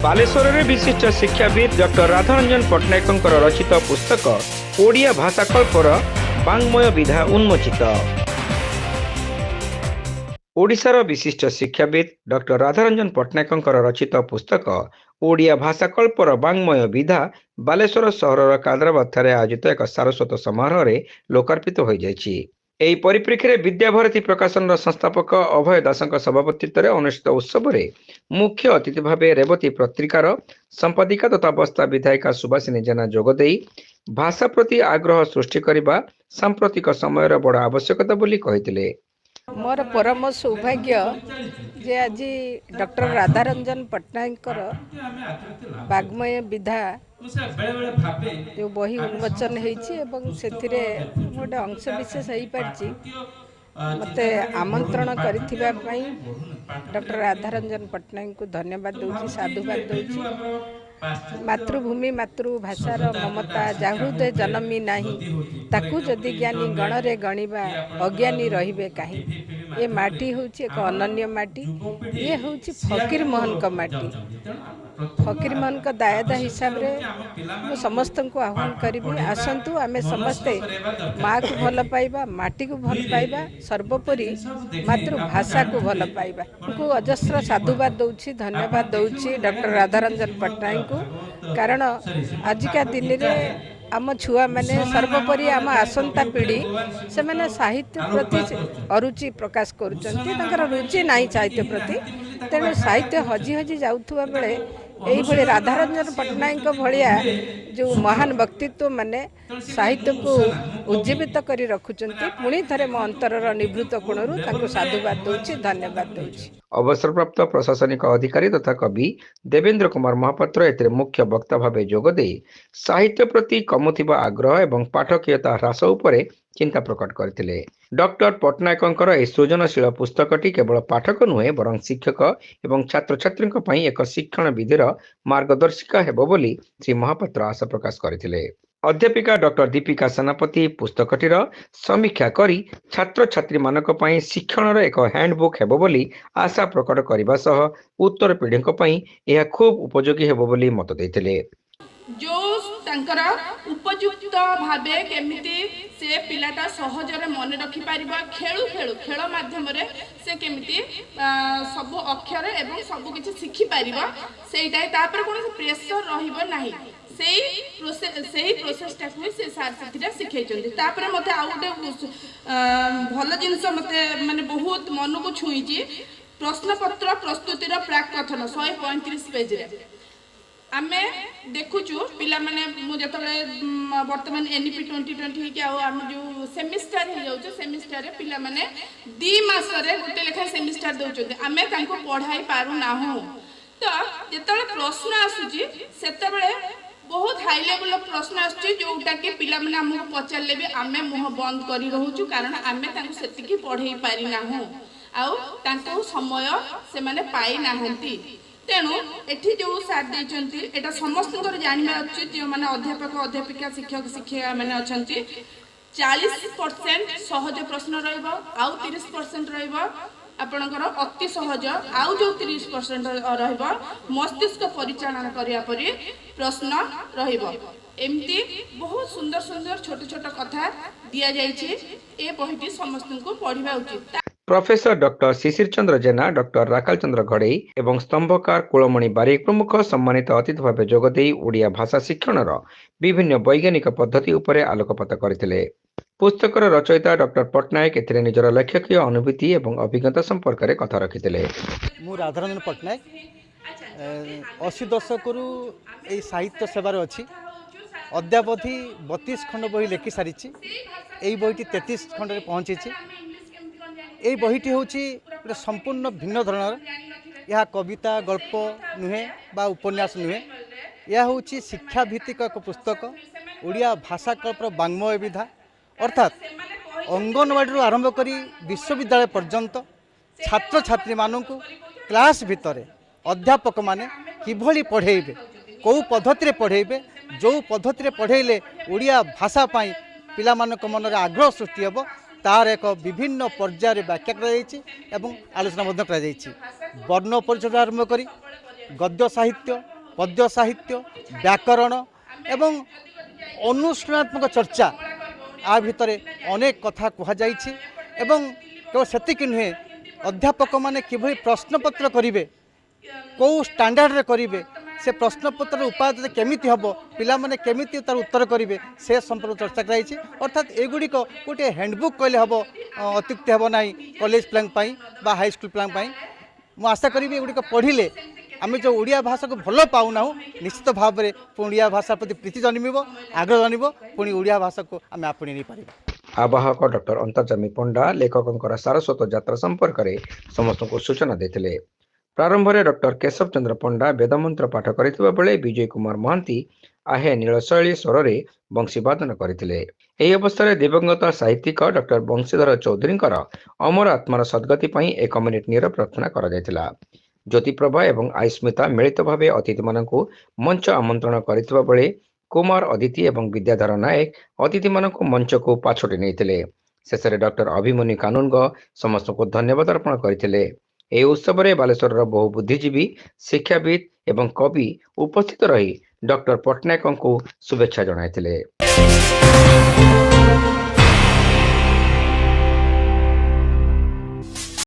बालेश्वर में विशिष्ट शिक्षाविद डॉक्टर राधारंजन पट्टनायक रचित पुस्तक ओडिया भाषाकल्पर वाङ्मय विधा उन्मोचित। ओडिशार विशिष्ट शिक्षाविद डॉक्टर राधारंजन पट्टनायक रचित पुस्तक ओडिया भाषाकल्पर वाङ्मय विधा बालेश्वर सहर कादराबाद ठारे आयोजित एक सारस्वत समारोह में लोकार्पित हो जाइछि। ଏହି ପରିପ୍ରେକ୍ଷୀରେ ବିଦ୍ୟାଭାରତୀ ପ୍ରକାଶନର ସଂସ୍ଥାପକ ଅଭୟ ଦାସଙ୍କ ସଭାପତିତ୍ୱରେ ଅନୁଷ୍ଠିତ ଉତ୍ସବରେ ମୁଖ୍ୟ ଅତିଥି ଭାବେ ରେବତୀ ପତ୍ରିକାର ସମ୍ପାଦିକା ତଥା ବସ୍ତା ବିଧାୟିକା ସୁବାସିନୀ ଜେନା ଯୋଗଦେଇ ଭାଷା ପ୍ରତି ଆଗ୍ରହ ସୃଷ୍ଟି କରିବା ସାମ୍ପ୍ରତିକ ସମୟର ବଡ଼ ଆବଶ୍ୟକତା ବୋଲି କହିଥିଲେ। मोर परम सौभाग्य जे आज डॉक्टर राधारंजन पट्टनायक वाग्मय विधा जो बही उन्मोचन होती गोटे अंश विशेष हो पार्टी मत आमंत्रण करथिबा पई डॉक्टर राधारंजन पट्टनायक को धन्यवाद दूची, साधुवाद दूची। मातृभूमि मातृभाषार ममता जाहृदय जन्मी नाही ताकू जदि ज्ञानी गणरे गणिबा अज्ञानी रहिबे काहे। ये माटी होची एक अनन्य माटी, ये होची फकीर मोहन का माटी। फकीर मोहन का दायदा हिसाब रे मु समस्त को आह्वान करी आसतु आमे समस्ते माँ को भल पाइबा, माटी को भल पाइबा, सर्वोपरि मातृभाषा को भल पाइबा। उनको अजस्र साधुवाद दौची, धन्यवाद दौची डॉक्टर राधारंजन पट्टनायक को। कारण आजिका दिन रे आम छुआ मैंने सर्वोपरि आम आसंता पीढ़ी से मैंने साहित्य प्रति अरुचि प्रकाश कर रुचि नहीं साहित्य प्रति, तेणु साहित्य हजि हजि जाउथुवा बेले यही भली राधारंजन पट्टनायक भलिया जो महान व्यक्तित्व माने साहित्य को उज्जीवित करी रखुचंती। पुणी थरे मो अंतरर निवृत्त कोणरू ताको साधुवाद दउची, धन्यवाद दउची। अवसरप्राप्त प्रशासनिक अधिकारी तथा कवि देवेंद्र कुमार महापात्र एथिरे मुख्य वक्ता भावे जोग देई साहित्य प्रति कमुथिबा आग्रह एवं पाठकीयता ह्रास उपरे चिंता प्रकट करथिले। डॉक्टर पट्टनायकंकर ए सृजनशील पुस्तकटी केवल पाठक नुहे बरं शिक्षक एवं छात्र छात्रींक पई एक शिक्षण विधिर मार्गदर्शिका हेबो बोली श्री महापात्र आशा प्रकाश करथिले। अध्यापिका डॉक्टर दीपिका सेनापति पुस्तकटीर समीक्षा करी छात्र छात्री मानक पई शिक्षणर एक हैंडबुक हेबो बोली आशा प्रकट करबा सह उत्तर पीढ़ीक पई यह खूब उपयोगी हेबो बोली मत दैथिले। जो तांकर उपयुक्त भावे केमिति से पिलाटा सहजरे मन रखी पारिबा, खेलु खेलु खेल माध्यम रे से केमिति सब अक्षर एवं सब किछि सिखि पारिबा, सेइटा तापर कोन प्रेशर रहिबो नाही। सेही प्रोसेसटा को से सार साथीरा सिखैचंती। तापर मते आ गोटे भल जिंस मते माने बहुत मन को छुईची प्रश्नपत्र प्रस्तुतिर प्राक कथन 135 पेज रे आमे देखुचु पिला माने मु जतले वर्तमान एनईपी 2020 के आम जो सेमिस्टर हो जाउछ, सेमिस्टर रे पिला माने 2 मास रे गोटे लेखा सेमिस्टर दउचंती। आमे तांको पढ़ाई पारु नाहु, तो जतले प्रश्न आसुची सेतबेले बहुत हाई लेवल प्रश्न आसुची जोटा कि पिला माने हमको पचारले भी आमे मुह बंद करी रहउचु, कारण आमे तांको सेतिकी पढ़ाई पारि नाहु आउ तांको समय से माने पाई नाहंती। तेणु एठी जो साथ देचंती एटा समस्त जानवा उचित जो माने अध्यापक अध्यापिका शिक्षक शिक्षिका माने अछंती 40% सहज प्रश्न रहइबो, आउ 30% रहइबो आपणकर अति सहज, आउ जो 30% रहइबो मस्तिष्क परिचालन करिया परि प्रश्न रहइबो। एमती बहुत सुंदर सुंदर छोट छोट कथा दिया जाइछि। ए बहिटी समस्त को पढ़िबा उचित। प्रोफेसर डॉक्टर शिशिर चंद्र जेना, डॉक्टर राकाल चंद्र घड़ई एवं स्तंभकार कुलमणि बारिक प्रमुख सम्मानित अतिथि भाव जोगदेई ओडिया भाषा शिक्षणर विभिन्न वैज्ञानिक पद्धति उपरे आलोकपात करथिले। पुस्तकर रचयिता डॉक्टर पट्टनायक एथिरे निजर लेखकीय अनुभूति एवं अभिज्ञता संपर्क रे कथा रखिथिले। मु राधारंजन पट्टनायक 80 दशकरू ए साहित्य सेवार अछि। अद्यावधि 32 खंड बही लेखि सारिछि। एई बहीटी 33 खंड रे पहुंचीछि। এই বহিটি হচ্ছে গোটে সম্পূর্ণ ভিন্ন ধরনের। यह कविता गल्प नुहे बा उपन्यास नुहे, यह हूँ शिक्षाभित्तिक एक पुस्तक ओडिया भाषाकल्पर वाङ्मय विधा। अर्थात अंगनवाड़ी आरंभ कर विश्वविद्यालय पर्यंत छात्र छात्री मानू क्लास भितर अध्यापक माने किभली पढ़ेबे, कौ पद्धति पढ़ेबे, जो पद्धति पढ़ेले ओडिया भाषा पाई पिला मानक मन रे आग्रह सृष्टि हेबो, तार एक विभिन्न पर्यायर व्याख्या कर आलोचना वर्ण परिचय आरंभ कर गद्य साहित्य पद्य साहित्य व्याकरण एवं अनुष्ठानात्मक चर्चा आ भितर अनेक कथा कहुई एवं केवल सेतिक नुहे अध्यापक माने किभली प्रश्नपत्र करेंगे कौ स्टैंडर्ड रे करेंगे से प्रश्नपत्र उपाय केमिति हम पिला माने केमिति तार उत्तर करेंगे से संपर्क चर्चा कराई अर्थात एगुड़िक गोटे हैंडबुक कहले हम अत्युक्ति हम ना कॉलेज प्लान बा हाई स्कूल प्लान मुझे आशा करी एगुड़िक पढ़िले आम जो ओडिया भाषा को भल पाऊना निश्चित भाव में ओडिया भाषा प्रति प्रीति जन्म आग्रह जन्म पुणी ओडिया भाषा को आम आपणी नहीं पार। आवाहक डॉक्टर अंतर्जामी पंडा लेखकों सारस्वत यात्रा संपर्क में समस्त को सूचना देते। प्रारंभ में डॉक्टर केशव चंद्र पंडा वेदमंत्र पाठ करथिबा बेले विजय कुमार महांती आहे नीलशैली स्वर में बंशीवादन करथिले। एही अवसर में दिवंगत साहित्यिक डॉक्टर बंशीधर चौधरी अमर आत्मार सद्गति पई 1 मिनिट नीरव प्रार्थना करा जायतिला। ज्योतिप्रभा एवं आयुष्मिता मिलित भाव अतिथि मानकु मंच आमंत्रण करथिबा बेले कुमार अदिति एवं विद्याधर नायक अतिथि मानकु मंच को पाछोटी नैथिले। शेष में डॉक्टर अभिमन्यु कानूनग समस्त को धन्यवाद अर्पण करथिले। ଏହି ଉତ୍ସବରେ ବାଲେଶ୍ୱରର ବହୁ ବୁଦ୍ଧିଜୀବୀ ଶିକ୍ଷାବିତ୍ ଏବଂ କବି ଉପସ୍ଥିତ ରହି ଡକ୍ଟର ପଟ୍ଟନାୟକଙ୍କୁ ଶୁଭେଚ୍ଛା ଜଣାଇଥିଲେ।